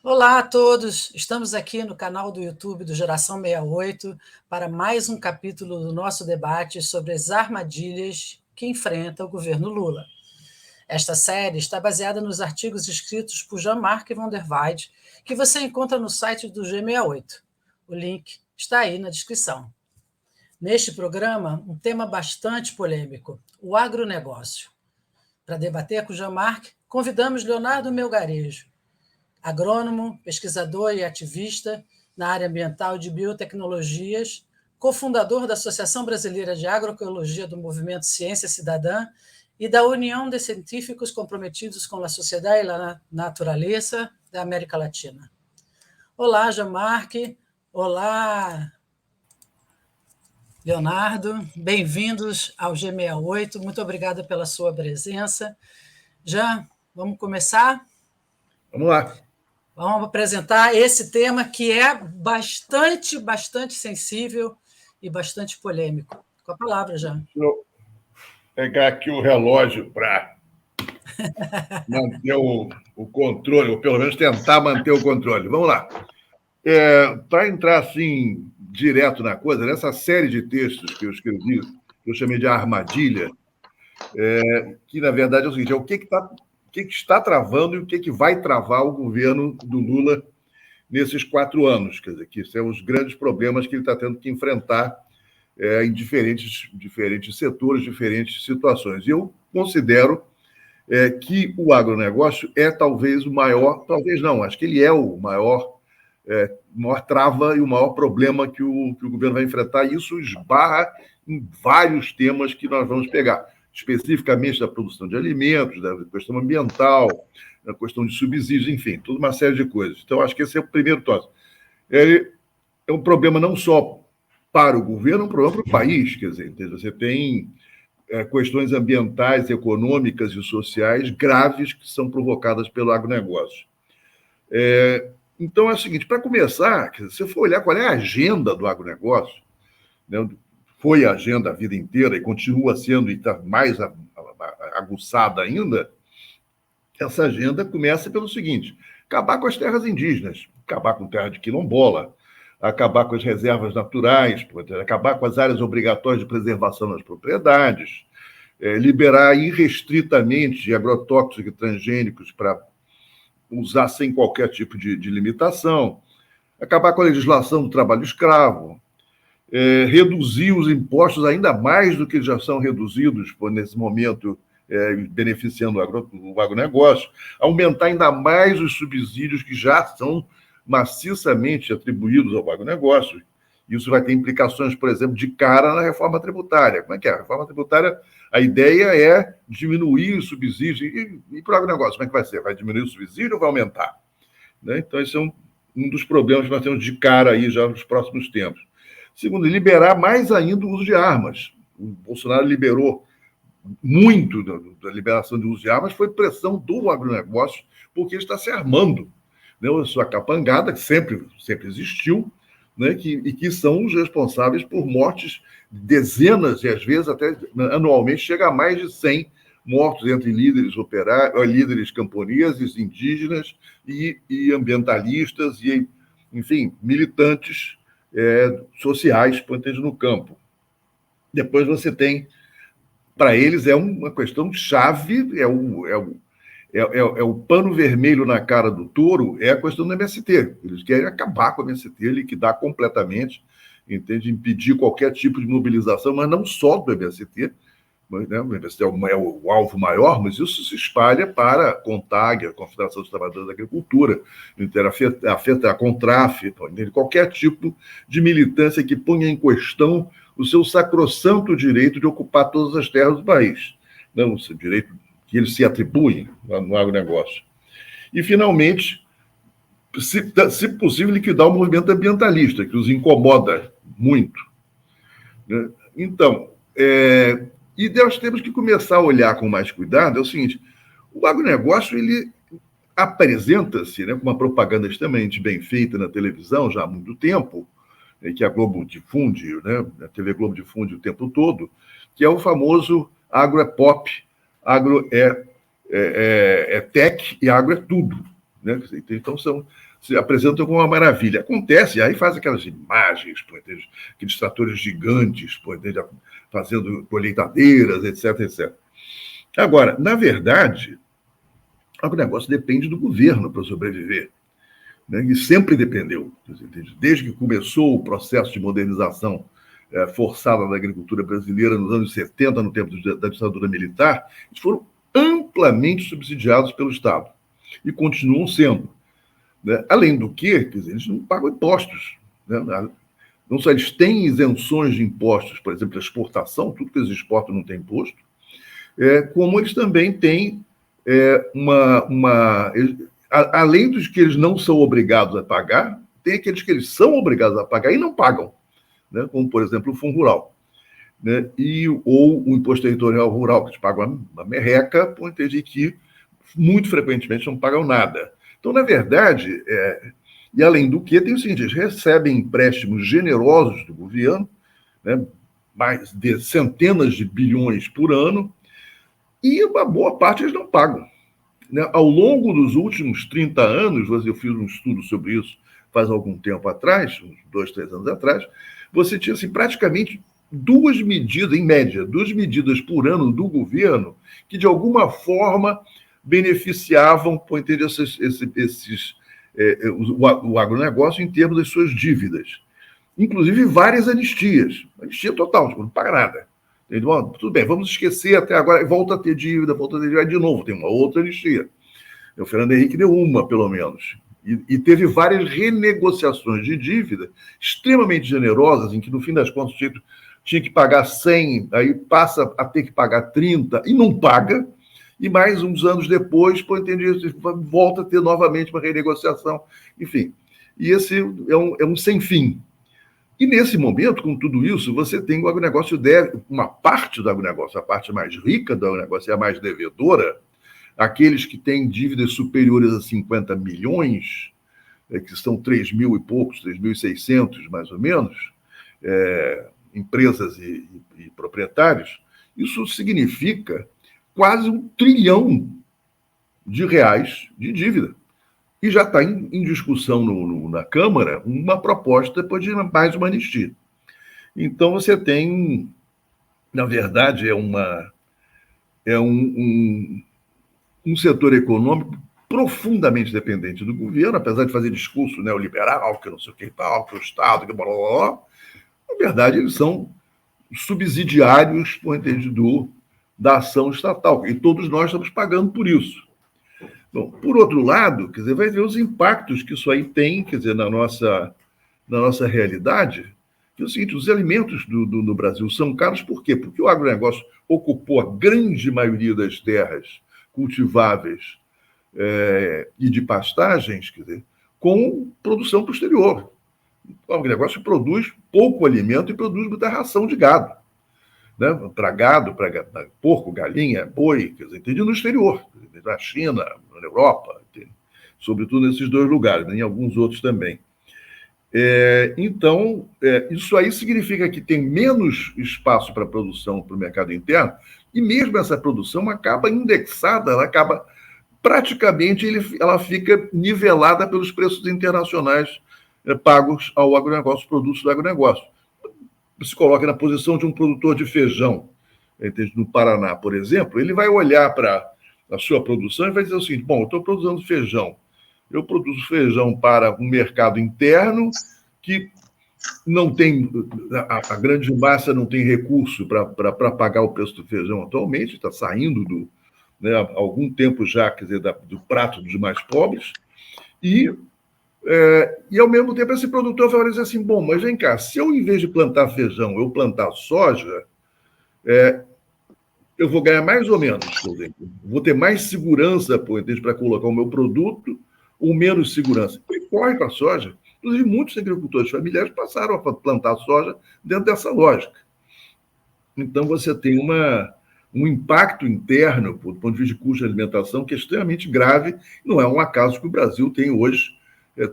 Olá a todos, estamos aqui no canal do YouTube do Geração 68 para mais um capítulo do nosso debate sobre as armadilhas que enfrenta o governo Lula. Esta série está baseada nos artigos escritos por Jean-Marc van der Waide, que você encontra no site do G68. O link está aí na descrição. Neste programa, um tema bastante polêmico, o agronegócio. Para debater com Jean-Marc, convidamos Leonardo Melgarejo, agrônomo, pesquisador e ativista na área ambiental de biotecnologias, cofundador da Associação Brasileira de Agroecologia do Movimento Ciência Cidadã e da União de Científicos Comprometidos com a Sociedade e a Natureza da América Latina. Olá, Jean-Marc. Olá, Leonardo. Bem-vindos ao G68. Muito obrigada pela sua presença. Jean, vamos começar? Vamos lá. Vamos apresentar esse tema que é bastante sensível e bastante polêmico. Com a palavra, já. Deixa eu pegar aqui o relógio para manter o controle, ou pelo menos tentar manter o controle. Vamos lá. Para entrar assim direto na coisa, nessa série de textos que eu escrevi, que eu chamei de armadilha, que na verdade é o seguinte: é o que está travando e o que vai travar o governo do Lula nesses 4 anos. Quer dizer, que são os grandes problemas que ele está tendo que enfrentar em diferentes setores, diferentes situações. E eu considero que o agronegócio é talvez o maior, talvez não, acho que ele é o maior trava e o maior problema que o governo vai enfrentar, e isso esbarra em vários temas que nós vamos pegar, especificamente da produção de alimentos, da questão ambiental, da questão de subsídios, enfim, toda uma série de coisas. Então, acho que esse é o primeiro tópico. Ele é um problema não só para o governo, é um problema para o país. Quer dizer, você tem questões ambientais, econômicas e sociais graves que são provocadas pelo agronegócio. Então, é o seguinte: para começar, se você for olhar qual é a agenda do agronegócio, né, foi a agenda a vida inteira e continua sendo, e está mais aguçada ainda, essa agenda começa pelo seguinte: acabar com as terras indígenas, acabar com terra de quilombola, acabar com as reservas naturais, acabar com as áreas obrigatórias de preservação das propriedades, liberar irrestritamente agrotóxicos e transgênicos para usar sem qualquer tipo de limitação, acabar com a legislação do trabalho escravo, reduzir os impostos ainda mais do que já são reduzidos nesse momento, beneficiando o agronegócio, aumentar ainda mais os subsídios que já são maciçamente atribuídos ao agronegócio. Isso vai ter implicações, por exemplo, de cara na reforma tributária. Como é que é? A reforma tributária, a ideia é diminuir os subsídios. E para o agronegócio, como é que vai ser? Vai diminuir o subsídio ou vai aumentar? Né? Então, esse é um dos problemas que nós temos de cara aí já nos próximos tempos. Segundo, liberar mais ainda o uso de armas. O Bolsonaro liberou muito da liberação de uso de armas, foi pressão do agronegócio, porque ele está se armando. Né? A sua capangada, que sempre existiu, né? que são os responsáveis por mortes, dezenas, e às vezes até anualmente chega a mais de 100 mortos entre líderes líderes camponeses, indígenas e ambientalistas, e, enfim, militantes sociais potentes no campo. Depois você tem, para eles, é uma questão de chave, é o pano vermelho na cara do touro, é a questão do MST. Eles querem acabar com o MST, liquidar completamente, entende? Impedir qualquer tipo de mobilização, mas não só do MST, mas, né, o MST é o alvo maior, mas isso se espalha para a CONTAG, a Confederação dos Trabalhadores da Agricultura, afeta a CONTRAF, qualquer tipo de militância que ponha em questão o seu sacrossanto direito de ocupar todas as terras do país, não o seu direito que eles se atribuem no agronegócio. E, finalmente, se possível, liquidar o movimento ambientalista, que os incomoda muito. Né? Então, e nós temos que começar a olhar com mais cuidado, é o seguinte: o agronegócio, ele apresenta-se, né, com uma propaganda extremamente bem feita na televisão já há muito tempo, que a Globo difunde, né, a TV Globo difunde o tempo todo, que é o famoso agro é pop, agro é tech e agro é tudo. né? Então, se apresentam como uma maravilha. Acontece, aí faz aquelas imagens, aqueles tratores gigantes, fazendo colheitadeiras, etc, etc. Agora, na verdade, o negócio depende do governo para sobreviver, né? E sempre dependeu. Desde que começou o processo de modernização forçada da agricultura brasileira nos anos 70, no tempo da ditadura militar, eles foram amplamente subsidiados pelo Estado e continuam sendo, né? Além do que, eles não pagam impostos, né? Não só eles têm isenções de impostos, por exemplo, a exportação, tudo que eles exportam não tem imposto, como eles também têm além dos que eles não são obrigados a pagar, tem aqueles que eles são obrigados a pagar e não pagam, né? Como, por exemplo, o Fundo Rural, né? Ou o Imposto Territorial Rural, que eles pagam uma merreca, por entender que muito frequentemente não pagam nada. Então, na verdade, e além do que, tem o seguinte, eles recebem empréstimos generosos do governo, né? Mais de centenas de bilhões por ano, e uma boa parte eles não pagam, né? Ao longo dos últimos 30 anos, eu fiz um estudo sobre isso faz algum tempo atrás, uns 2, 3 anos atrás, você tinha assim, praticamente duas medidas por ano do governo que, de alguma forma, beneficiavam, por entender, o agronegócio em termos das suas dívidas. Inclusive várias anistias. Anistia total, tipo, não paga nada. Bom, tudo bem, vamos esquecer até agora, volta a ter dívida, de novo, tem uma outra anistia. O Fernando Henrique deu uma, pelo menos. E teve várias renegociações de dívida extremamente generosas, em que, no fim das contas, tinha que pagar 100, aí passa a ter que pagar 30, e não paga, e mais uns anos depois, volta a ter novamente uma renegociação. Enfim, e esse é um sem fim. E nesse momento, com tudo isso, você tem o agronegócio uma parte do agronegócio, a parte mais rica do agronegócio e a mais devedora, aqueles que têm dívidas superiores a 50 milhões, que são 3 mil e poucos, 3.600 mais ou menos, empresas e proprietários, isso significa quase R$ 1 trilhão de dívida. E já está em discussão na Câmara uma proposta de mais uma anistia. Então, você tem, na verdade, um setor econômico profundamente dependente do governo, apesar de fazer discurso neoliberal, que não sei o que tal, que o Estado, que blá, blá, blá. Na verdade, eles são subsidiários, por entendedor, da ação estatal. E todos nós estamos pagando por isso. Bom, por outro lado, vai ver os impactos que isso aí tem, na nossa realidade, que é o seguinte, os alimentos no Brasil são caros por quê? Porque o agronegócio ocupou a grande maioria das terras cultiváveis e de pastagens, com produção posterior. O agronegócio produz pouco alimento e produz muita ração de gado, né? Para gado, para porco, galinha, boi, no exterior, na China, na Europa, sobretudo nesses dois lugares, né? Em alguns outros também. Então, isso aí significa que tem menos espaço para produção para o mercado interno, e mesmo essa produção acaba indexada, ela acaba praticamente, ela fica nivelada pelos preços internacionais pagos ao agronegócio, produtos do agronegócio. Se coloca na posição de um produtor de feijão, no Paraná, por exemplo, ele vai olhar para a sua produção e vai dizer o seguinte: bom, eu estou produzindo feijão, eu produzo feijão para um mercado interno que não tem, a grande massa não tem recurso para pagar o preço do feijão atualmente, está saindo há algum tempo já, do prato dos mais pobres, e ao mesmo tempo esse produtor vai dizer assim: bom, mas vem cá, se eu, em vez de plantar feijão, eu plantar soja, eu vou ganhar mais ou menos, vou ter mais segurança para colocar o meu produto, ou menos segurança. E corre para a soja. Inclusive, muitos agricultores familiares passaram a plantar soja dentro dessa lógica. Então, você tem um impacto interno, do ponto de vista de custo de alimentação, que é extremamente grave. Não é um acaso que o Brasil tem hoje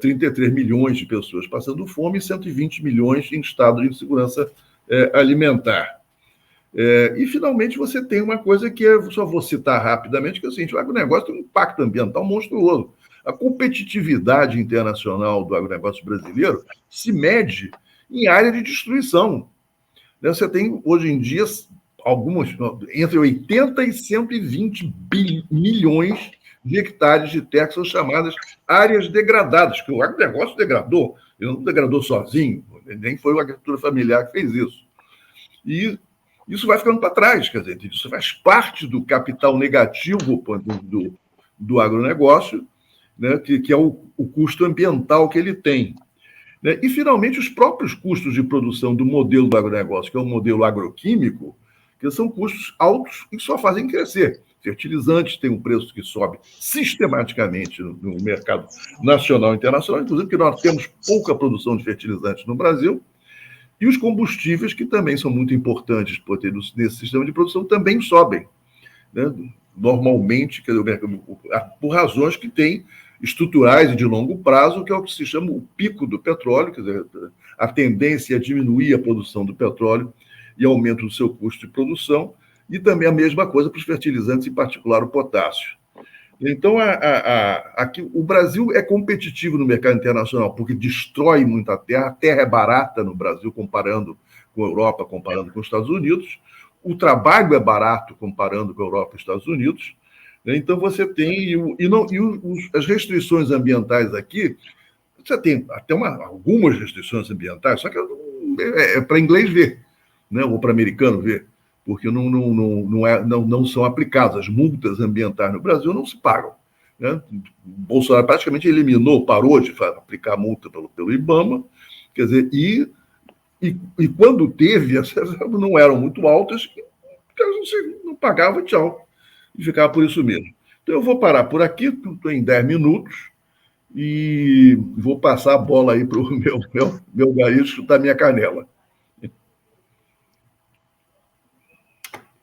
33 milhões de pessoas passando fome e 120 milhões em estado de insegurança alimentar. E, finalmente, você tem uma coisa que eu só vou citar rapidamente, que é o seguinte: o agronegócio tem um impacto ambiental monstruoso. A competitividade internacional do agronegócio brasileiro se mede em área de destruição. Você tem, hoje em dia, entre 80 e 120 milhões de hectares de terra que são chamadas áreas degradadas, que o agronegócio degradou, ele não degradou sozinho, nem foi a agricultura familiar que fez isso. E isso vai ficando para trás, quer dizer, isso faz parte do capital negativo do agronegócio, né, que é o custo ambiental que ele tem. Né? E, finalmente, os próprios custos de produção do modelo do agronegócio, que é o modelo agroquímico, que são custos altos e só fazem crescer. Fertilizantes têm um preço que sobe sistematicamente no mercado nacional e internacional, inclusive porque nós temos pouca produção de fertilizantes no Brasil, e os combustíveis, que também são muito importantes nesse sistema de produção, também sobem. Né? Normalmente, por razões que têm estruturais e de longo prazo, que é o que se chama o pico do petróleo, quer dizer, a tendência é diminuir a produção do petróleo e aumento do seu custo de produção, e também a mesma coisa para os fertilizantes, em particular o potássio. Então, aqui, o Brasil é competitivo no mercado internacional porque destrói muita terra, a terra é barata no Brasil, comparando com a Europa, comparando com os Estados Unidos, o trabalho é barato comparando com a Europa e os Estados Unidos. Então, você tem... as restrições ambientais aqui, você tem até algumas restrições ambientais, só que é para inglês ver, né? Ou para americano ver, porque não são aplicadas. As multas ambientais no Brasil não se pagam. Né? Bolsonaro praticamente parou de aplicar multa pelo IBAMA, quer dizer, e quando teve, essas não eram muito altas, você não pagava, tchau. E ficava por isso mesmo. Então, eu vou parar por aqui, estou em 10 minutos, e vou passar a bola aí para o meu gaúcho chutar minha canela.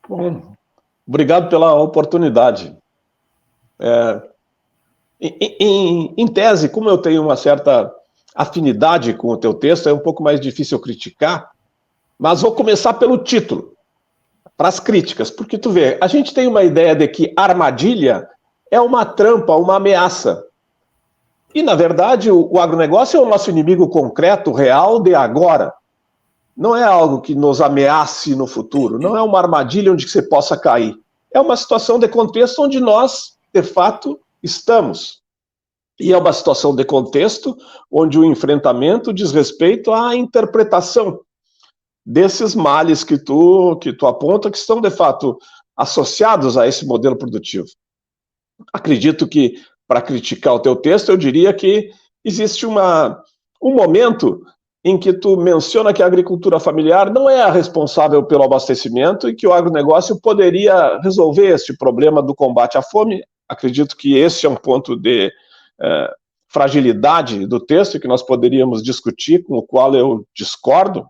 Bom, obrigado pela oportunidade. Em tese, como eu tenho uma certa afinidade com o teu texto, é um pouco mais difícil eu criticar, mas vou começar pelo título, para as críticas, porque tu vê, a gente tem uma ideia de que armadilha é uma trampa, uma ameaça. E, na verdade, o agronegócio é o nosso inimigo concreto, real, de agora. Não é algo que nos ameace no futuro, não é uma armadilha onde você possa cair. É uma situação de contexto onde nós, de fato, estamos. E é uma situação de contexto onde o enfrentamento diz respeito à interpretação desses males que tu aponta, que estão, de fato, associados a esse modelo produtivo. Acredito que, para criticar o teu texto, eu diria que existe um momento em que tu menciona que a agricultura familiar não é a responsável pelo abastecimento e que o agronegócio poderia resolver este problema do combate à fome. Acredito que esse é um ponto de fragilidade do texto que nós poderíamos discutir, com o qual eu discordo,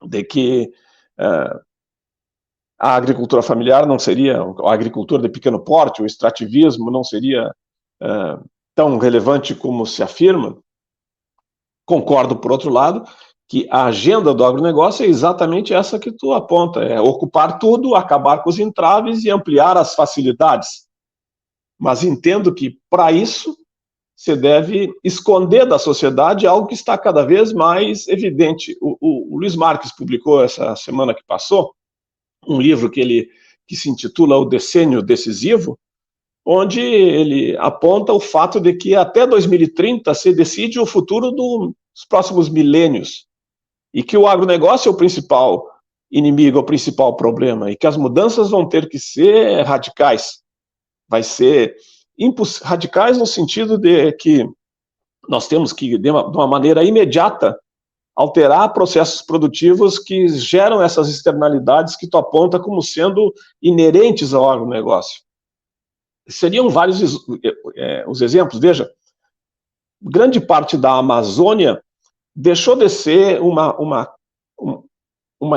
de que a agricultura familiar não seria, a agricultura de pequeno porte, o extrativismo não seria tão relevante como se afirma. Concordo, por outro lado, que a agenda do agronegócio é exatamente essa que tu aponta, é ocupar tudo, acabar com os entraves e ampliar as facilidades. Mas entendo que, para isso, se deve esconder da sociedade algo que está cada vez mais evidente. O Luiz Marques publicou essa semana que passou um livro que se intitula O Decênio Decisivo, onde ele aponta o fato de que até 2030 se decide o futuro dos próximos milênios, e que o agronegócio é o principal inimigo, é o principal problema, e que as mudanças vão ter que ser radicais. Vai ser radicais no sentido de que nós temos que, de uma maneira imediata, alterar processos produtivos que geram essas externalidades que tu aponta como sendo inerentes ao agronegócio. Seriam vários os exemplos. Veja, grande parte da Amazônia deixou de ser uma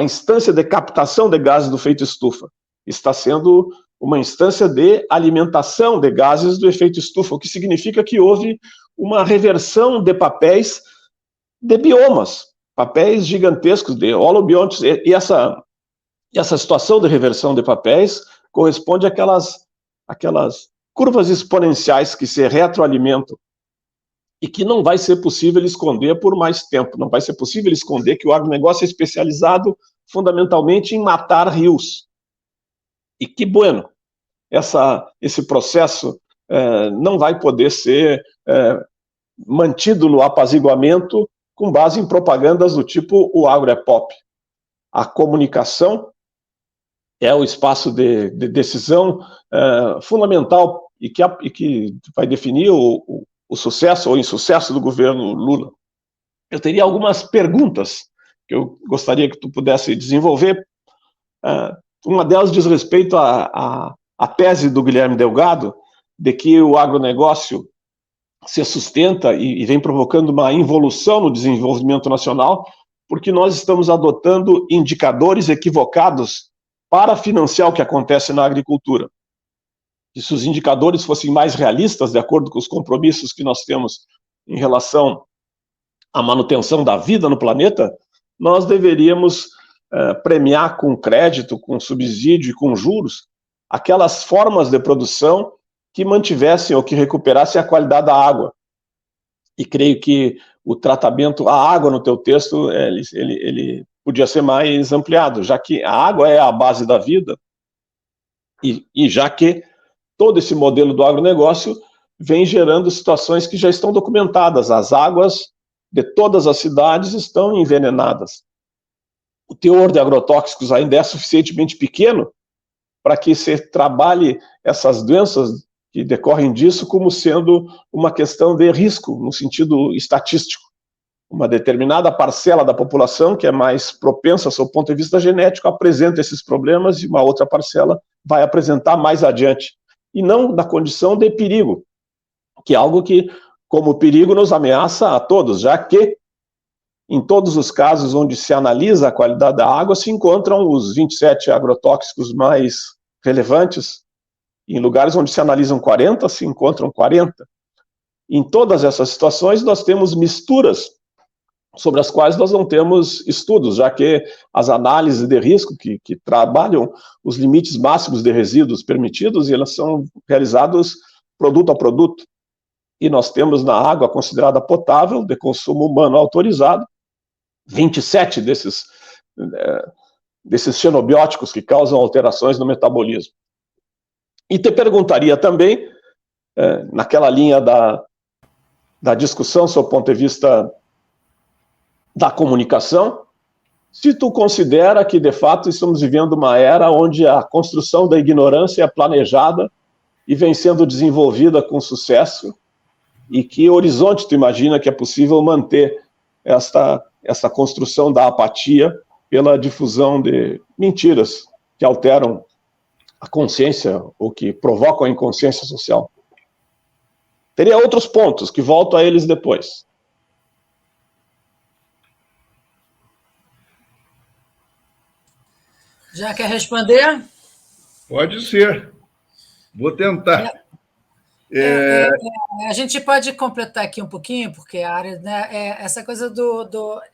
instância de captação de gases do efeito estufa. Está sendo uma instância de alimentação de gases do efeito estufa, o que significa que houve uma reversão de papéis de biomas, papéis gigantescos de holobiontes, e essa situação de reversão de papéis corresponde àquelas curvas exponenciais que se retroalimentam e que não vai ser possível esconder por mais tempo. Não vai ser possível esconder que o agronegócio é especializado fundamentalmente em matar rios. E que bueno, esse processo não vai poder ser mantido no apaziguamento com base em propagandas do tipo o agro é pop. A comunicação é o espaço de decisão fundamental e que vai definir o sucesso ou insucesso do governo Lula. Eu teria algumas perguntas que eu gostaria que tu pudesse desenvolver. Uma delas diz respeito à tese do Guilherme Delgado de que o agronegócio se sustenta e vem provocando uma involução no desenvolvimento nacional, porque nós estamos adotando indicadores equivocados para financiar o que acontece na agricultura. E se os indicadores fossem mais realistas, de acordo com os compromissos que nós temos em relação à manutenção da vida no planeta, nós deveríamos premiar com crédito, com subsídio e com juros aquelas formas de produção que mantivessem ou que recuperassem a qualidade da água. E creio que o tratamento, a água no teu texto, ele podia ser mais ampliado, já que a água é a base da vida e já que todo esse modelo do agronegócio vem gerando situações que já estão documentadas. As águas de todas as cidades estão envenenadas. O teor de agrotóxicos ainda é suficientemente pequeno para que se trabalhe essas doenças que decorrem disso como sendo uma questão de risco, no sentido estatístico. Uma determinada parcela da população, que é mais propensa, sob o ponto de vista genético, apresenta esses problemas e uma outra parcela vai apresentar mais adiante. E não na condição de perigo, que é algo que, como perigo, nos ameaça a todos, já que em todos os casos onde se analisa a qualidade da água, se encontram os 27 agrotóxicos mais relevantes. Em lugares onde se analisam 40, se encontram 40. Em todas essas situações, nós temos misturas sobre as quais nós não temos estudos, já que as análises de risco que trabalham os limites máximos de resíduos permitidos, e elas são realizadas produto a produto. E nós temos na água considerada potável, de consumo humano autorizado, 27 desses xenobióticos que causam alterações no metabolismo. E te perguntaria também, naquela linha da discussão, sob o ponto de vista da comunicação, se tu considera que, de fato, estamos vivendo uma era onde a construção da ignorância é planejada e vem sendo desenvolvida com sucesso, e que horizonte tu imagina que é possível manter essa construção da apatia pela difusão de mentiras que alteram a consciência ou que provocam a inconsciência social. Teria outros pontos, que volto a eles depois. Já quer Pode ser. Vou tentar. A gente pode completar aqui um pouquinho, porque a área, né, essa coisa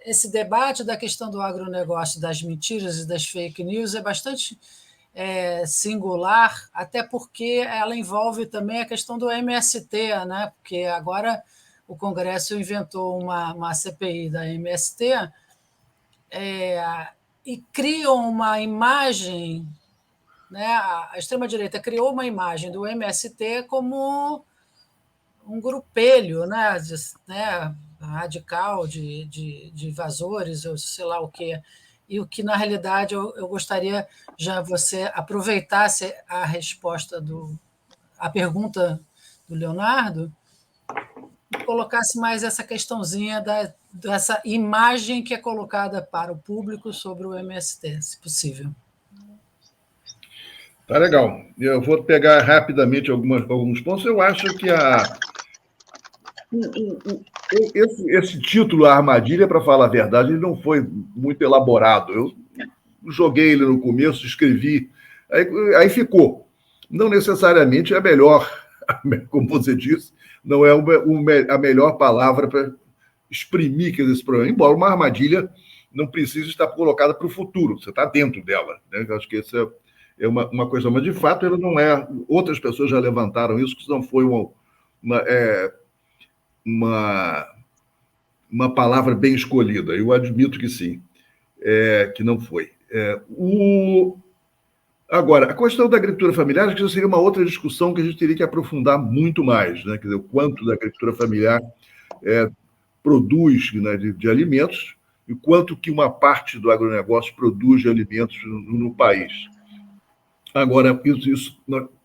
esse debate da questão do agronegócio, das mentiras e das fake news é bastante singular, até porque ela envolve também a questão do MST, né? Porque agora o Congresso inventou uma CPI da MST e criam uma imagem, né? A extrema-direita criou uma imagem do MST como um grupelho, né? Radical de invasores, ou sei lá o quê. E o que, na realidade, eu gostaria já você aproveitasse a resposta a pergunta do Leonardo e colocasse mais essa questãozinha dessa imagem que é colocada para o público sobre o MST, se possível. Tá legal. Eu vou pegar rapidamente alguns pontos. Eu acho que esse título, A Armadilha, para falar a verdade, ele não foi muito elaborado. Eu joguei ele no começo, escrevi, aí ficou. Não necessariamente é a melhor, como você disse, não é a melhor palavra para exprimir esse problema, embora uma armadilha não precise estar colocada para o futuro, você está dentro dela, né? Eu acho que é uma questão, mas de fato ele não é. Outras pessoas já levantaram isso, que não foi uma palavra bem escolhida. Eu admito que sim, que não foi. Agora, a questão da agricultura familiar, que seria uma outra discussão que a gente teria que aprofundar muito mais, né? Quer dizer, o quanto da agricultura familiar produz, né, de alimentos e quanto que uma parte do agronegócio produz de alimentos no país. Agora, isso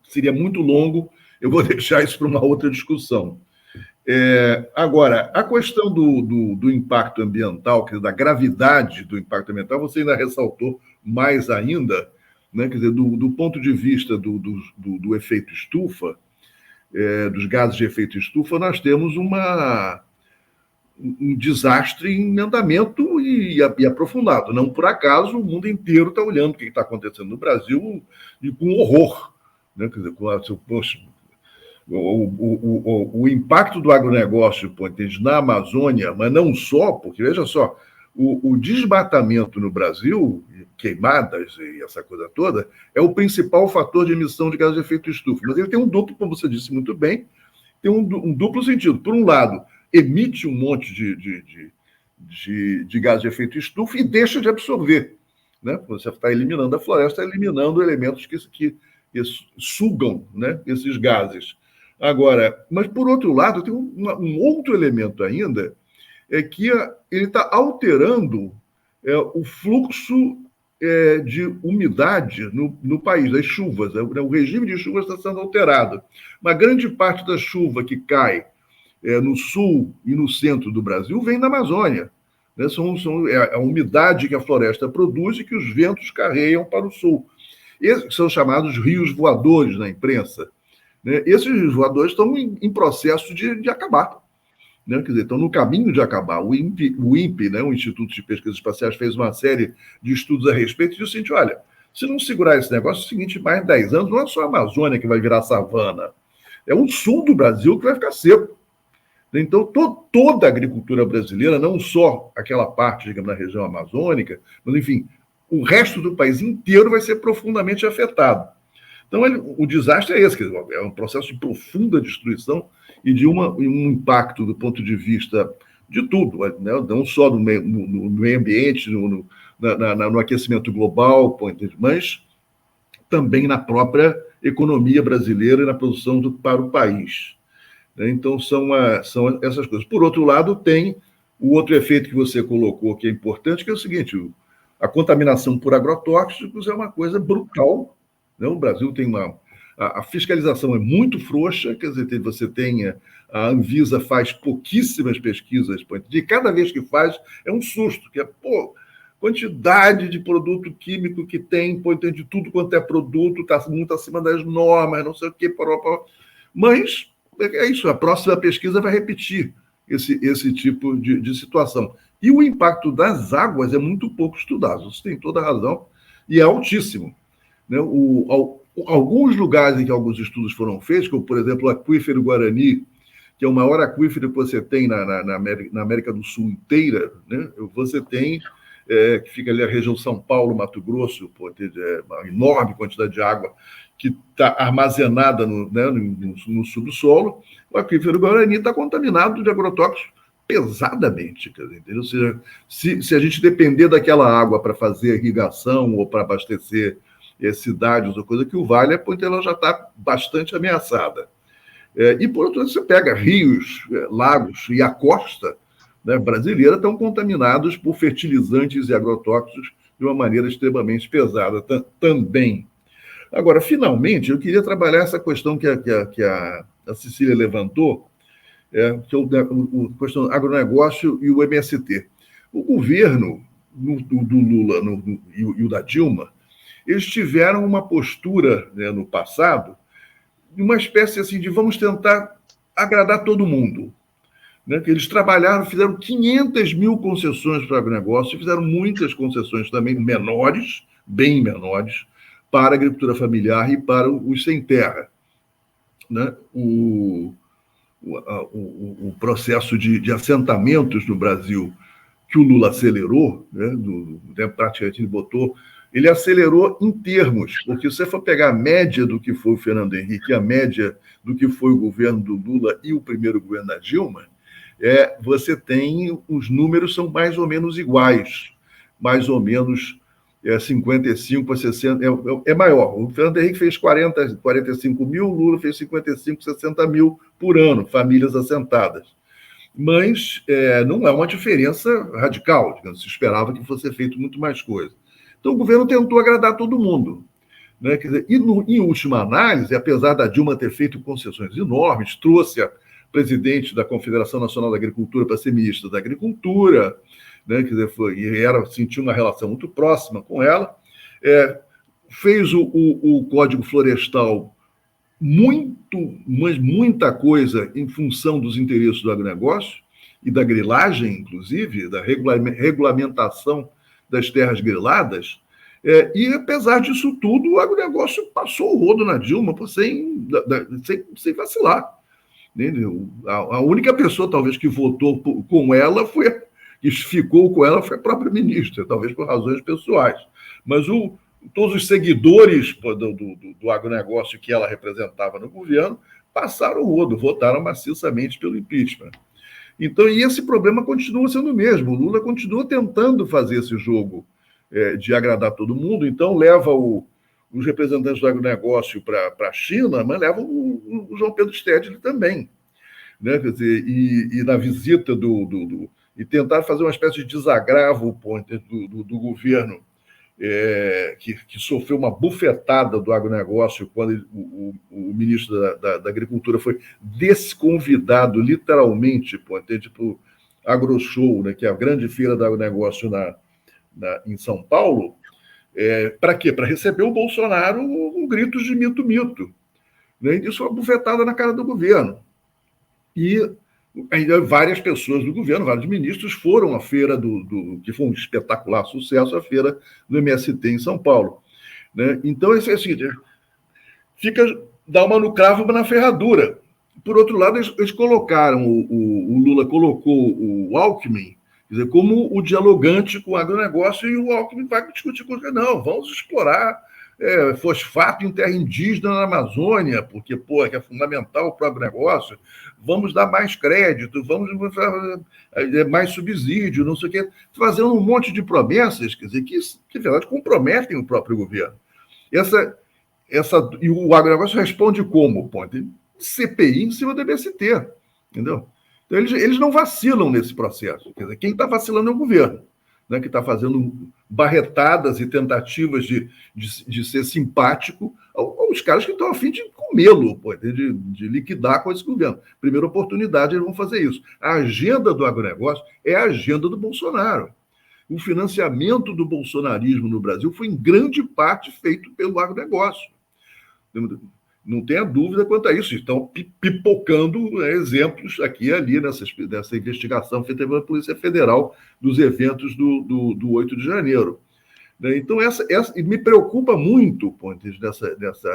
seria muito longo, eu vou deixar isso para uma outra discussão. Agora, a questão do impacto ambiental, da gravidade do impacto ambiental, você ainda ressaltou mais ainda, né? Quer dizer, do ponto de vista do efeito estufa, dos gases de efeito estufa, nós temos um desastre em andamento e aprofundado. Não por acaso o mundo inteiro está olhando o que está acontecendo no Brasil e com horror, né? Quer dizer, o impacto do agronegócio na Amazônia, mas não só, porque, veja só, o desmatamento no Brasil, queimadas e essa coisa toda, é o principal fator de emissão de gases de efeito estufa. Mas ele tem um duplo, como você disse muito bem, tem um duplo sentido. Por um lado, emite um monte de gases de efeito estufa e deixa de absorver, né? Você está eliminando a floresta, eliminando elementos que sugam, né, esses gases. Agora, mas por outro lado, tem um outro elemento ainda, que ele está alterando o fluxo de umidade no país, das chuvas. O regime de chuvas está sendo alterado. Uma grande parte da chuva que cai no sul e no centro do Brasil vem da Amazônia. Né? É a umidade que a floresta produz e que os ventos carregam para o sul. Esses são chamados rios voadores na imprensa. Né? Esses rios voadores estão em processo de acabar. Né? Quer dizer, estão no caminho de acabar. O INPE, né, o Instituto de Pesquisas Espaciais, fez uma série de estudos a respeito e disse o seguinte: olha, se não segurar esse negócio, é o seguinte, mais de 10 anos, não é só a Amazônia que vai virar savana, é o sul do Brasil que vai ficar seco. Então, toda a agricultura brasileira, não só aquela parte, digamos, da região amazônica, mas, enfim, o resto do país inteiro vai ser profundamente afetado. Então, o desastre é esse, quer dizer, é um processo de profunda destruição e de um impacto do ponto de vista de tudo, né? Não só no meio ambiente, no aquecimento global, mas também na própria economia brasileira e na produção para o país. Então, são essas coisas. Por outro lado, tem o outro efeito que você colocou, que é importante, que é o seguinte: a contaminação por agrotóxicos é uma coisa brutal. Né? O Brasil tem a fiscalização é muito frouxa, quer dizer, você tem a Anvisa faz pouquíssimas pesquisas, de cada vez que faz, é um susto, que quantidade de produto químico que tem de tudo quanto é produto, está muito acima das normas, não sei o quê, mas é isso, a próxima pesquisa vai repetir esse tipo de situação. E o impacto das águas é muito pouco estudado, você tem toda a razão, e é altíssimo. Né? Alguns lugares em que alguns estudos foram feitos, como, por exemplo, o aquífero Guarani, que é o maior aquífero que você tem na América do Sul inteira, né? Você tem, que fica ali a região São Paulo, Mato Grosso, uma enorme quantidade de água que está armazenada no subsolo. O aquífero Guarani está contaminado de agrotóxicos pesadamente. Entendeu? Ou seja, se a gente depender daquela água para fazer irrigação ou para abastecer cidades ou coisa, que o vale, ela já está bastante ameaçada. E, por outro lado, você pega rios, lagos e a costa, né, brasileira estão contaminados por fertilizantes e agrotóxicos de uma maneira extremamente pesada também. Agora, finalmente, eu queria trabalhar essa questão que a Cecília levantou, que é a questão do agronegócio e o MST. O governo do Lula e o da Dilma, eles tiveram uma postura, né, no passado, de uma espécie assim de vamos tentar agradar todo mundo. Né? Que eles trabalharam, fizeram 500 mil concessões para o agronegócio, fizeram muitas concessões também menores, bem menores, para a agricultura familiar e para os sem terra. Né? O processo de assentamentos no Brasil que o Lula acelerou, né? Praticamente ele botou ele acelerou em termos, porque se você for pegar a média do que foi o Fernando Henrique e a média do que foi o governo do Lula e o primeiro governo da Dilma, você tem, os números são mais ou menos iguais, mais ou menos 55 para 60, é maior. O Fernando Henrique fez 45 mil, o Lula fez 55, 60 mil por ano, famílias assentadas. Mas não é uma diferença radical, digamos, se esperava que fosse feito muito mais coisa. Então o governo tentou agradar todo mundo, né? Quer dizer, em última análise, apesar da Dilma ter feito concessões enormes, trouxe a presidente da Confederação Nacional da Agricultura para ser ministra da Agricultura, né? Quer dizer, sentiu uma relação muito próxima com ela, fez o Código Florestal muita coisa em função dos interesses do agronegócio e da grilagem, inclusive, da regulamentação das terras griladas, e apesar disso tudo, o agronegócio passou o rodo na Dilma sem vacilar. Entendeu? A única pessoa, talvez, que votou com ela que ficou com ela foi a própria ministra, talvez por razões pessoais. Mas todos os seguidores do agronegócio que ela representava no governo passaram o rodo, votaram maciçamente pelo impeachment. Então, e esse problema continua sendo o mesmo. O Lula continua tentando fazer esse jogo de agradar todo mundo, então leva os representantes do agronegócio para a China, mas leva o João Pedro Stedley também. Né? Quer dizer, e na visita e tentar fazer uma espécie de desagravo do governo, que sofreu uma bufetada do agronegócio quando o ministro da Agricultura foi desconvidado, literalmente, para o AgroShow, né, que é a grande feira do agronegócio em São Paulo. Para quê? Para receber o Bolsonaro com gritos de mito, mito. Né? Isso foi uma bufetada na cara do governo. E ainda várias pessoas do governo, vários ministros foram à feira que foi um espetacular sucesso, a feira do MST em São Paulo. Né? Então, esse é o seguinte, dá uma no cravo, uma na ferradura. Por outro lado, eles colocaram, o Lula colocou o Alckmin, quer dizer, como o dialogante com o agronegócio, e o Alckmin vai discutir com ele. Não, vamos explorar fosfato em terra indígena na Amazônia, porque é fundamental para o agronegócio, vamos dar mais crédito, vamos mais subsídio, não sei o quê, fazendo um monte de promessas, quer dizer, que na verdade comprometem o próprio governo. E o agronegócio responde como? CPI em cima do MST, entendeu? Então, eles não vacilam nesse processo. Quer dizer, quem está vacilando é o governo, né, que está fazendo barretadas e tentativas de ser simpático aos caras que estão a fim de comê-lo, de liquidar com esse governo. Primeira oportunidade, eles vão fazer isso. A agenda do agronegócio é a agenda do Bolsonaro. O financiamento do bolsonarismo no Brasil foi, em grande parte, feito pelo agronegócio. Não tenha dúvida quanto a isso. Estão pipocando exemplos aqui e ali nessa investigação feita pela Polícia Federal dos eventos do 8 de janeiro. Então, me preocupa muito,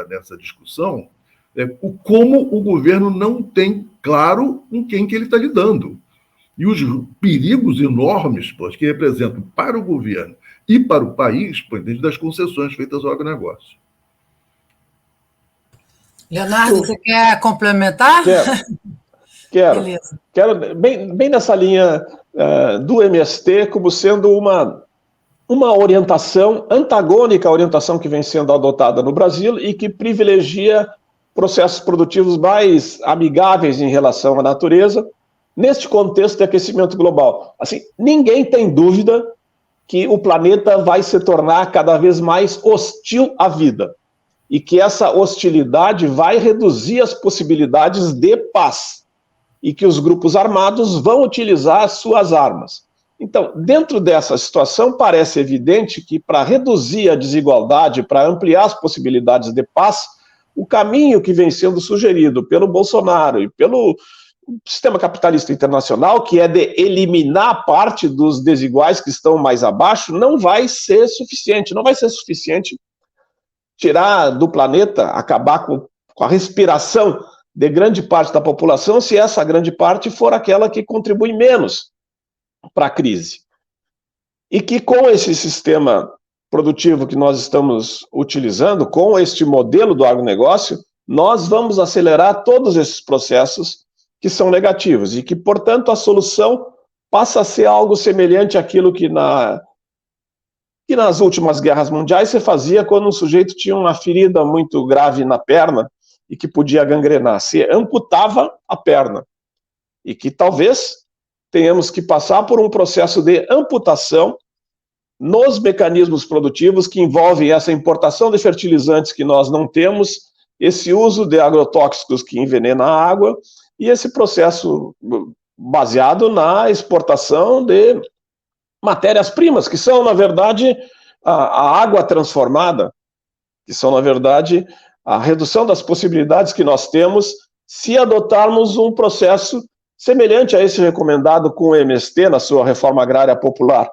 nessa discussão, como o governo não tem claro com quem que ele está lidando. E os perigos enormes que representam para o governo e para o país das concessões feitas ao agronegócio. Leonardo, você quer complementar? Quero. Beleza. Quero bem nessa linha do MST como sendo uma orientação antagônica à orientação que vem sendo adotada no Brasil e que privilegia processos produtivos mais amigáveis em relação à natureza, neste contexto de aquecimento global. Assim, ninguém tem dúvida que o planeta vai se tornar cada vez mais hostil à vida e que essa hostilidade vai reduzir as possibilidades de paz e que os grupos armados vão utilizar as suas armas. Então, dentro dessa situação, parece evidente que para reduzir a desigualdade, para ampliar as possibilidades de paz, o caminho que vem sendo sugerido pelo Bolsonaro e pelo sistema capitalista internacional, que é de eliminar parte dos desiguais que estão mais abaixo, não vai ser suficiente. Não vai ser suficiente tirar do planeta, acabar com a respiração de grande parte da população, se essa grande parte for aquela que contribui menos para a crise. E que com esse sistema produtivo que nós estamos utilizando, com este modelo do agronegócio, nós vamos acelerar todos esses processos que são negativos e que, portanto, a solução passa a ser algo semelhante àquilo que nas últimas guerras mundiais se fazia quando um sujeito tinha uma ferida muito grave na perna e que podia gangrenar. Se amputava a perna. E que talvez tenhamos que passar por um processo de amputação nos mecanismos produtivos que envolvem essa importação de fertilizantes que nós não temos, esse uso de agrotóxicos que envenena a água e esse processo baseado na exportação de matérias-primas, que são, na verdade, a água transformada, que são, na verdade, a redução das possibilidades que nós temos se adotarmos um processo semelhante a esse recomendado com o MST na sua reforma agrária popular.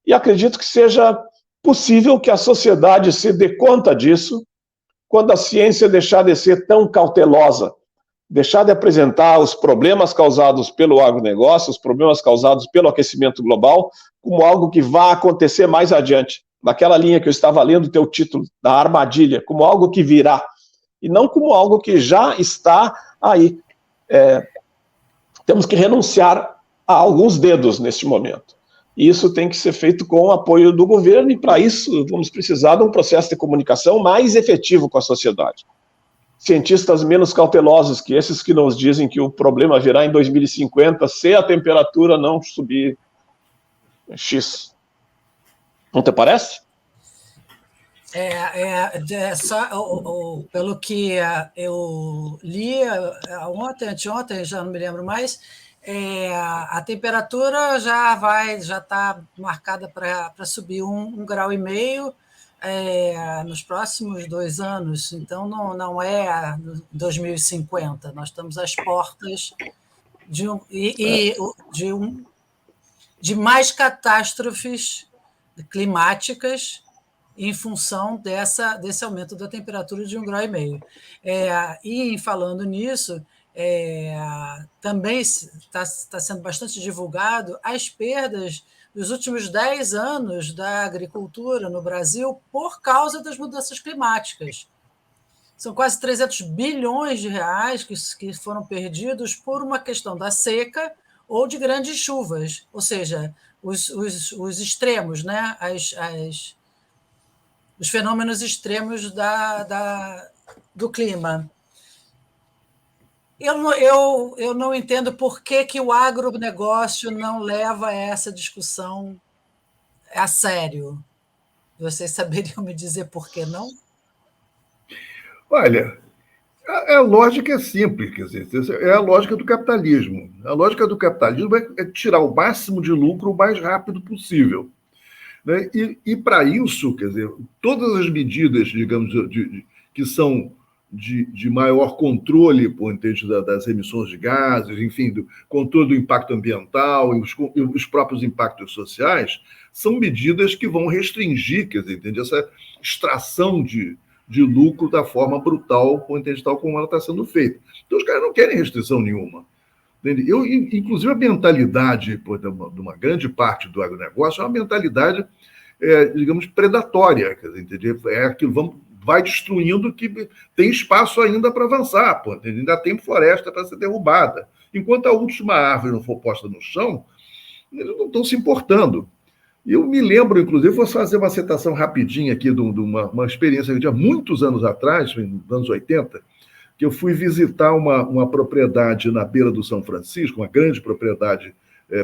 E acredito que seja possível que a sociedade se dê conta disso quando a ciência deixar de ser tão cautelosa, deixar de apresentar os problemas causados pelo agronegócio, os problemas causados pelo aquecimento global, como algo que vai acontecer mais adiante. Naquela linha que eu estava lendo o teu título, da armadilha, como algo que virá, e não como algo que já está aí. Temos que renunciar a alguns dedos neste momento. E isso tem que ser feito com o apoio do governo, e para isso vamos precisar de um processo de comunicação mais efetivo com a sociedade. Cientistas menos cautelosos que esses que nos dizem que o problema virá em 2050 se a temperatura não subir X. Não te parece? Pelo que eu li anteontem, já não me lembro mais, a temperatura já está marcada para subir 1,5 grau nos próximos 2 anos. Então, não é 2050. Nós estamos às portas de mais catástrofes climáticas em função desse aumento da temperatura de 1,5 grau. E, falando nisso, também está sendo bastante divulgado as perdas dos últimos 10 anos da agricultura no Brasil por causa das mudanças climáticas. São quase 300 bilhões de reais que foram perdidos por uma questão da seca ou de grandes chuvas, ou seja, os extremos, né? Os fenômenos extremos do clima. Eu não entendo por que o agronegócio não leva essa discussão a sério. Vocês saberiam me dizer por que não? Olha, a lógica é simples, quer dizer, é a lógica do capitalismo. A lógica do capitalismo é tirar o máximo de lucro o mais rápido possível. Né? E para isso, quer dizer, todas as medidas, digamos, que são de maior controle por interesse das emissões de gases, enfim, do controle do impacto ambiental e os próprios impactos sociais, são medidas que vão restringir, quer dizer, entende? Essa extração de lucro da forma brutal, por interesse tal como ela está sendo feita. Então, os caras não querem restrição nenhuma. Inclusive, a mentalidade de uma grande parte do agronegócio é uma mentalidade, digamos, predatória. Quer dizer, é aquilo, vai destruindo que tem espaço ainda para avançar, ainda tem floresta para ser derrubada. Enquanto a última árvore não for posta no chão, eles não estão se importando. Eu me lembro, inclusive, vou fazer uma citação rapidinha aqui de uma experiência que eu tinha muitos anos atrás, nos anos 80, que eu fui visitar uma propriedade na beira do São Francisco, uma grande propriedade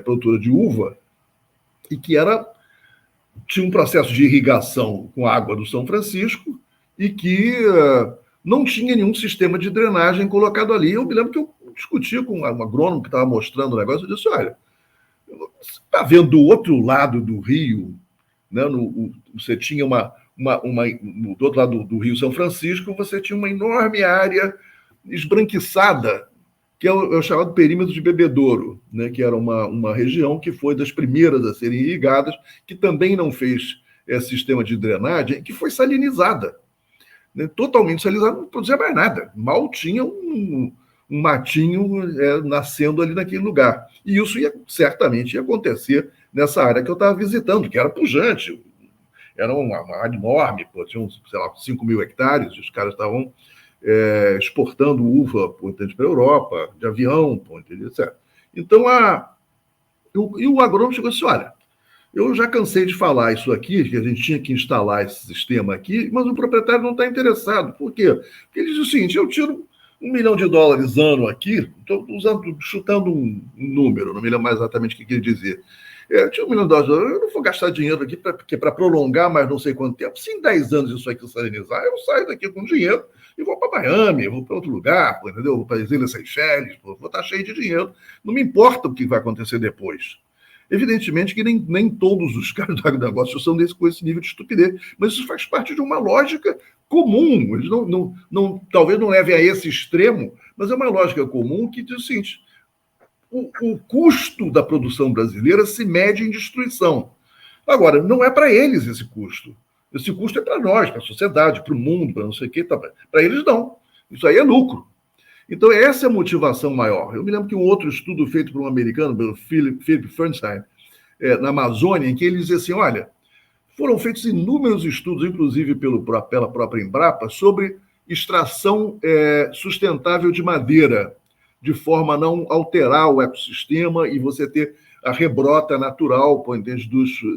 produtora de uva, e que tinha um processo de irrigação com a água do São Francisco e que não tinha nenhum sistema de drenagem colocado ali. Eu me lembro que eu discuti com um agrônomo que estava mostrando o negócio, eu disse, olha, você está vendo do outro lado do rio, né, você tinha do outro lado do Rio São Francisco, você tinha uma enorme área esbranquiçada, que é o chamado perímetro de Bebedouro, né, que era uma região que foi das primeiras a serem irrigadas, que também não fez sistema de drenagem, que foi salinizada. Né, totalmente salinizada, não produzia mais nada. Mal tinha um matinho nascendo ali naquele lugar. E isso certamente ia acontecer nessa área que eu estava visitando, que era pujante. era uma área enorme, pô, tinham, sei lá, 5 mil hectares, e os caras estavam exportando uva para a Europa, de avião, etc. Então, o agrônomo chegou assim, olha, eu já cansei de falar isso aqui, que a gente tinha que instalar esse sistema aqui, mas o proprietário não está interessado. Por quê? Porque ele diz o seguinte, eu tiro $1 milhão ano aqui, estou chutando um número, não me lembro mais exatamente o que ele dizia. Eu tiro $1 milhão, eu não vou gastar dinheiro aqui para prolongar mais não sei quanto tempo. Se em 10 anos isso aqui salinizar, eu saio daqui com dinheiro e vou para Miami, vou para outro lugar, entendeu? Vou para as Ilhas Seychelles, vou estar cheio de dinheiro. Não me importa o que vai acontecer depois. Evidentemente que nem todos os caras do agronegócio são com esse nível de estupidez, mas isso faz parte de uma lógica comum. Eles talvez não levem a esse extremo, mas é uma lógica comum que diz o seguinte, o custo da produção brasileira se mede em destruição. Agora, não é para eles esse custo. Esse custo é para nós, para a sociedade, para o mundo, para não sei o quê. Tá, para eles não. Isso aí é lucro. Então, essa é a motivação maior. Eu me lembro que um outro estudo feito por um americano, pelo Philip Fernstein, na Amazônia, em que ele dizia assim, olha, foram feitos inúmeros estudos, inclusive pela própria Embrapa, sobre extração sustentável de madeira, de forma a não alterar o ecossistema e você ter a rebrota natural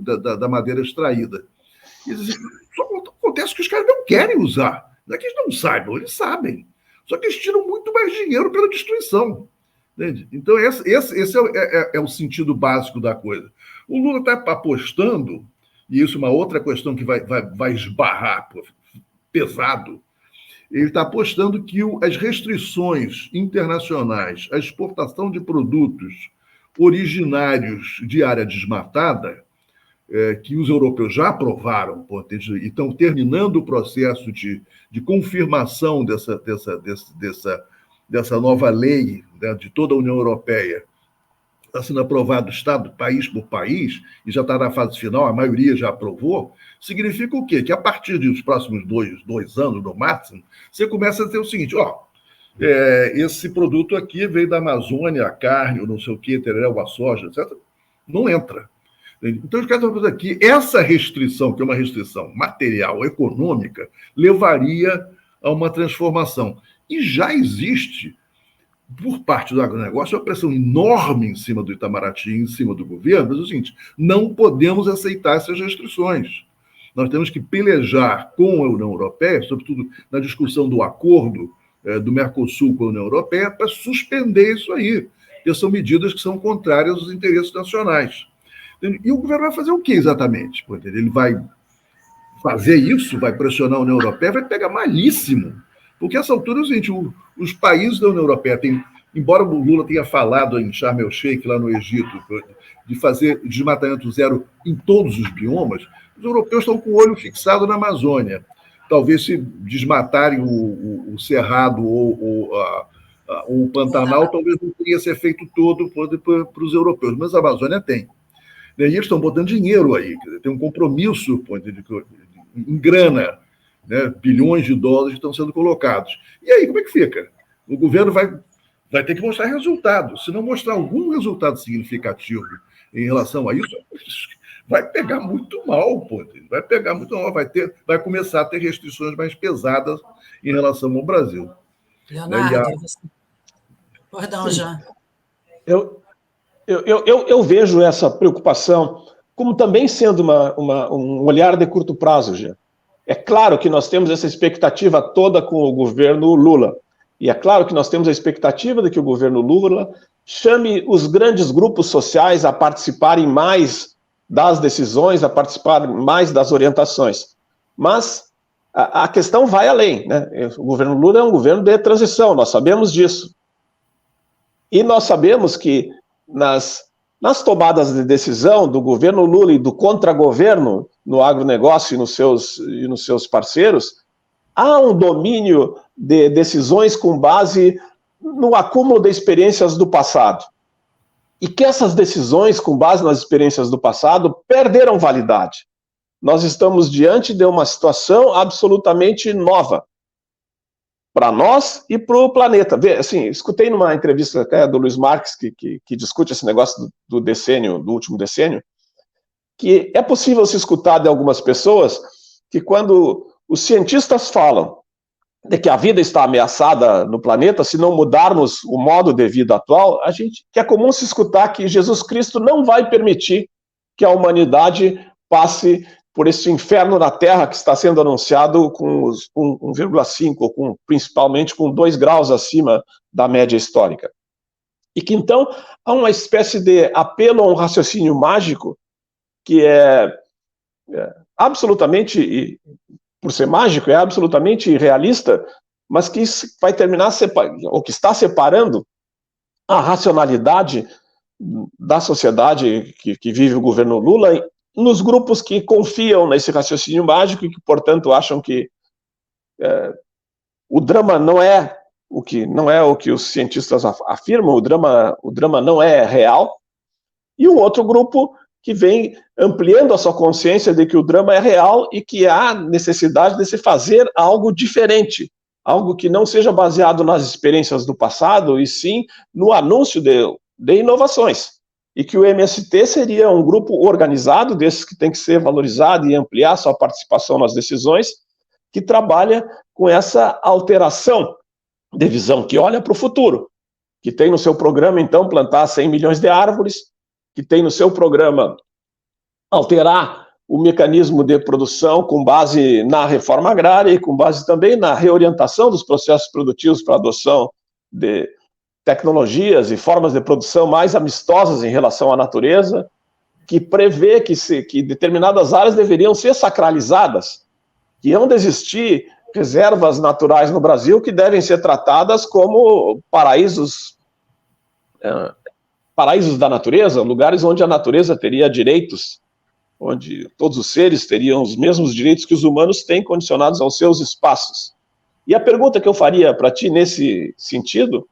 da madeira extraída. E dizem, só acontece que os caras não querem usar. Não é que eles não saibam, eles sabem. Só que eles tiram muito mais dinheiro pela destruição. Entende? Então, esse é o sentido básico da coisa. O Lula está apostando, e isso é uma outra questão que vai esbarrar pesado, ele está apostando que as restrições internacionais à exportação de produtos originários de área desmatada, que os europeus já aprovaram, e estão terminando o processo de confirmação dessa nova lei, né, de toda a União Europeia, está sendo aprovado Estado, país por país, e já está na fase final, a maioria já aprovou, significa o quê? Que a partir dos próximos dois anos, no máximo, você começa a dizer o seguinte, esse produto aqui veio da Amazônia, a carne, ou não sei o quê, a soja, etc., não entra. Então, os caras estão falando aqui, essa restrição, que é uma restrição material, econômica, levaria a uma transformação. E já existe, por parte do agronegócio, uma pressão enorme em cima do Itamaraty, em cima do governo, mas é o seguinte, não podemos aceitar essas restrições. Nós temos que pelejar com a União Europeia, sobretudo na discussão do acordo do Mercosul com a União Europeia, para suspender isso aí, porque são medidas que são contrárias aos interesses nacionais. E o governo vai fazer o que exatamente? Ele vai fazer isso, vai pressionar a União Europeia, vai pegar malíssimo. Porque, a essa altura, gente, os países da União Europeia têm, embora o Lula tenha falado em Sharm el-Sheikh, lá no Egito, de fazer desmatamento zero em todos os biomas, os europeus estão com o olho fixado na Amazônia. Talvez, se desmatarem o Cerrado ou o Pantanal, talvez não teria ser feito todo para os europeus, mas a Amazônia tem. E eles estão botando dinheiro aí, tem um compromisso em grana, né, bilhões de dólares estão sendo colocados. E aí, como é que fica? O governo vai ter que mostrar resultados. Se não mostrar algum resultado significativo em relação a isso, vai pegar muito mal, vai pegar muito mal, vai começar a ter restrições mais pesadas em relação ao Brasil. Leonardo, perdão, Jean. Eu vejo essa preocupação como também sendo um olhar de curto prazo, Jean. É claro que nós temos essa expectativa toda com o governo Lula. E é claro que nós temos a expectativa de que o governo Lula chame os grandes grupos sociais a participarem mais das decisões, a participar mais das orientações. Mas a questão vai além, né? O governo Lula é um governo de transição, nós sabemos disso. E nós sabemos que nas tomadas de decisão do governo Lula e do contra-governo no agronegócio e nos seus parceiros, há um domínio de decisões com base no acúmulo de experiências do passado. E que essas decisões, com base nas experiências do passado, perderam validade. Nós estamos diante de uma situação absolutamente nova para nós e para o planeta. Assim, escutei numa entrevista até do Luiz Marques, que discute esse negócio do decênio, do último decênio, que é possível se escutar de algumas pessoas que quando os cientistas falam de que a vida está ameaçada no planeta se não mudarmos o modo de vida atual, que é comum se escutar que Jesus Cristo não vai permitir que a humanidade passe por esse inferno na Terra que está sendo anunciado com 1,5, ou principalmente com 2 graus acima da média histórica. E que então há uma espécie de apelo a um raciocínio mágico que é absolutamente, por ser mágico, é absolutamente irrealista, mas que vai terminar, ou que está separando a racionalidade da sociedade que vive o governo Lula nos grupos que confiam nesse raciocínio mágico e que, portanto, acham que o drama não é o que os cientistas afirmam, o drama não é real, e o outro grupo que vem ampliando a sua consciência de que o drama é real e que há necessidade de se fazer algo diferente, algo que não seja baseado nas experiências do passado, e sim no anúncio de inovações. E que o MST seria um grupo organizado, desses que tem que ser valorizado e ampliar sua participação nas decisões, que trabalha com essa alteração de visão, que olha para o futuro, que tem no seu programa, então, plantar 100 milhões de árvores, que tem no seu programa alterar o mecanismo de produção com base na reforma agrária e com base também na reorientação dos processos produtivos para a adoção de tecnologias e formas de produção mais amistosas em relação à natureza, que prevê que determinadas áreas deveriam ser sacralizadas, que iam existir reservas naturais no Brasil que devem ser tratadas como paraísos da natureza, lugares onde a natureza teria direitos, onde todos os seres teriam os mesmos direitos que os humanos têm, condicionados aos seus espaços. E a pergunta que eu faria para ti nesse sentido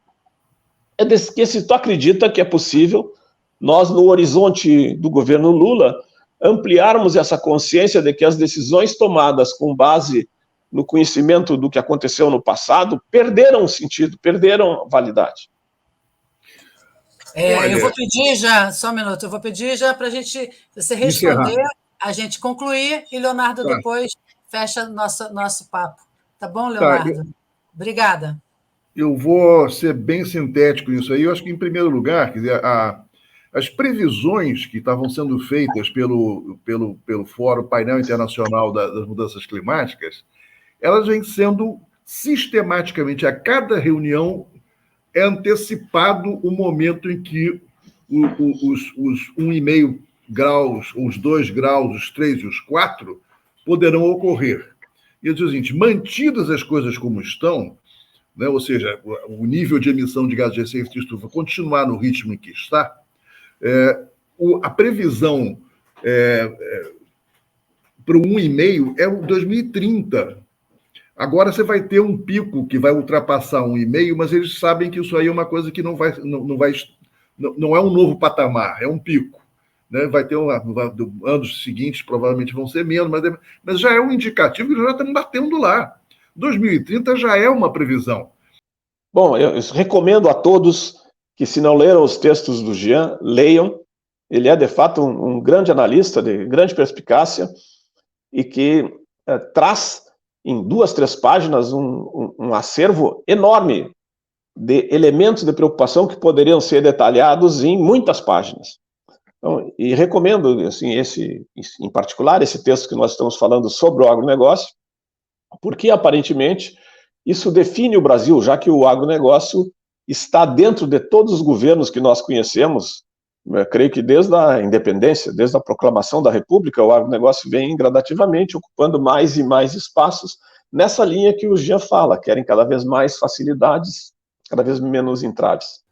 é que se tu acredita que é possível nós, no horizonte do governo Lula, ampliarmos essa consciência de que as decisões tomadas com base no conhecimento do que aconteceu no passado perderam sentido, perderam validade. Eu vou pedir já, só um minuto, eu vou pedir já para a gente, você responder, a gente concluir, e Leonardo depois fecha nosso papo. Tá bom, Leonardo? Obrigada. Eu vou ser bem sintético nisso aí. Eu acho que, em primeiro lugar, quer dizer, as previsões que estavam sendo feitas pelo Fórum Painel Internacional das Mudanças Climáticas, elas vêm sendo sistematicamente, a cada reunião, é antecipado o momento em que os 1,5 graus, os 2 graus, os 3 e os 4 poderão ocorrer. E eu digo o seguinte, mantidas as coisas como estão, né, ou seja, o nível de emissão de gases de efeito de estufa continuar no ritmo em que está, a previsão para o 1,5 é o 2030. Agora você vai ter um pico que vai ultrapassar 1,5, mas eles sabem que isso aí é uma coisa que não é um novo patamar, é um pico. Né? Vai ter anos seguintes, provavelmente vão ser menos, mas já é um indicativo que já estamos batendo lá. 2030 já é uma previsão. Bom, eu recomendo a todos que, se não leram os textos do Jean, leiam. Ele é, de fato, um grande analista, de grande perspicácia, e que traz, em 2, 3 páginas, um acervo enorme de elementos de preocupação que poderiam ser detalhados em muitas páginas. Então, e recomendo, assim, em particular, esse texto que nós estamos falando sobre o agronegócio, porque, aparentemente, isso define o Brasil, já que o agronegócio está dentro de todos os governos que nós conhecemos. Eu creio que desde a independência, desde a proclamação da República, o agronegócio vem gradativamente ocupando mais e mais espaços nessa linha que o Jean fala, querem cada vez mais facilidades, cada vez menos entraves.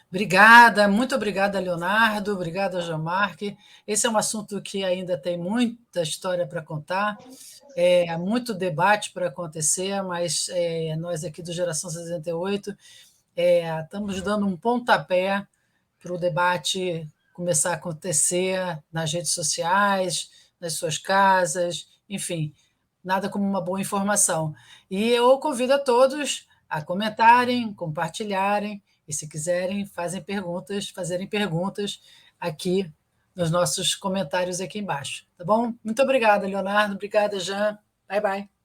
Obrigada, muito obrigada, Leonardo, obrigada, Jean-Marc. Esse é um assunto que ainda tem muita história para contar, há muito debate para acontecer, mas nós aqui do Geração 68 estamos dando um pontapé para o debate começar a acontecer nas redes sociais, nas suas casas, enfim, nada como uma boa informação. E eu convido a todos a comentarem, compartilharem, e, se quiserem, fazerem perguntas aqui nos nossos comentários aqui embaixo, tá bom? Muito obrigada, Leonardo. Obrigada, Jean. Bye, bye.